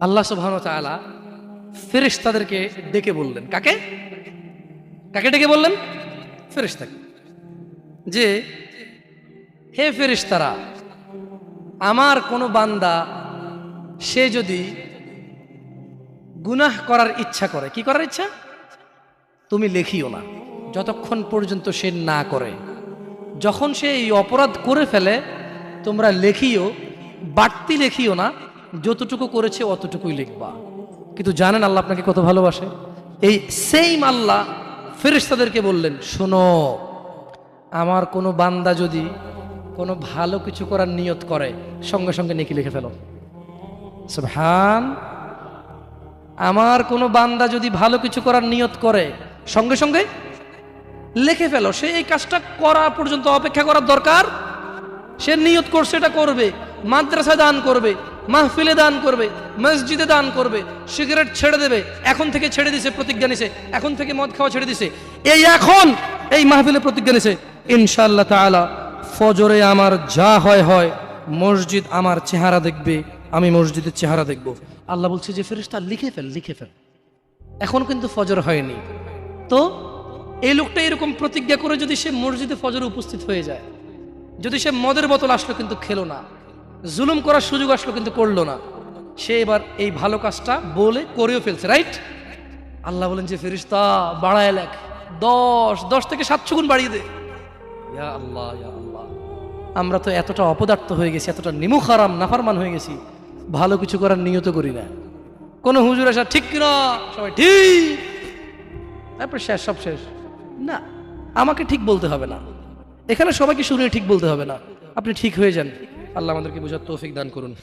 আল্লাহ সুবহানাহু ওয়া তাআলা ফেরেশতাদেরকে ডেকে বললেন, কাকে কাকে ডেকে বললেন? ফেরেশতাকে, যে হে ফেরেশতারা, আমার কোনো বান্দা সে যদি গুনাহ করার ইচ্ছা করে, কি করার ইচ্ছা? তুমি লেখিও না যতক্ষণ পর্যন্ত সে না করে। যখন সে এই অপরাধ করে ফেলে তোমরা লেখিও, বাড়তি লেখিও না, যতটুকু করেছে অতটুকুই লিখবা। কিন্তু জানেন আল্লাহ আপনাকে কত ভালোবাসে? এই সেম আল্লাহ ফেরেশতাদেরকে বললেন, শোনো, আমার কোনো বান্দা যদি কোনো ভালো কিছু করার নিয়ত করে সঙ্গে সঙ্গে নেকি লিখে ফেলো। সুবহান। আমার কোনো বান্দা যদি ভালো কিছু করার নিয়ত করে সঙ্গে সঙ্গে লিখে ফেলো। সে এই কাজটা করা পর্যন্ত অপেক্ষা করার দরকার? সে নিয়ত করছে, এটা করবে, মাদ্রাসায় দান করবে, মাহফিলে দান করবে, মসজিদে দান করবে, সিগারেট ছেড়ে দেবে, এখন থেকে ছেড়ে দিছে, প্রতিজ্ঞা নিছে, এখন থেকে মদ খাওয়া ছেড়ে দিছে, এই এখন এই মাহফিলে প্রতিজ্ঞা নিছে, ইনশাআল্লাহ তাআলা ফজরে আমার যা হয় হয়, মসজিদ আমার চেহারা দেখবে, আমি মসজিদের চেহারা দেখব। আল্লাহ বলছে যে ফেরেশতা লিখে ফেল, লিখে ফেল। এখন কিন্তু ফজর হয়নি, তো এই লোকটা এরকম প্রতিজ্ঞা করে যদি সে মসজিদে ফজরে উপস্থিত হয়ে যায়, যদি সে মদের বোতল আসলো কিন্তু খেলো না, জুলুম করার সুযোগ আসলো কিন্তু করলো না, সে এবার এই ভালো কাজটা বলে করেও ফেলছে, রাইট? আল্লাহ বলেন যে ফেরেশতা বাড়ায় লেখ, 10 থেকে 700 গুণ বাড়িয়ে দে। ইয়া আল্লাহ, ইয়া আল্লাহ, আমরা তো এতটা অপদার্থ হয়ে গেছি, এতটা নিমুখারাম নাফরমান হয়ে গেছি, ভালো কিছু করার নিয়ত করি না। কোন হুজুর আসা ঠিক কিনা, সবাই ঠিক, তারপর শেষ, সব শেষ। না, আমাকে ঠিক বলতে হবে না, এখানে সবাইকে শুনে ঠিক বলতে হবে না, আপনি ঠিক হয়ে যান। আল্লাহ আমাদেরকে বোঝার তৌফিক দান করুন।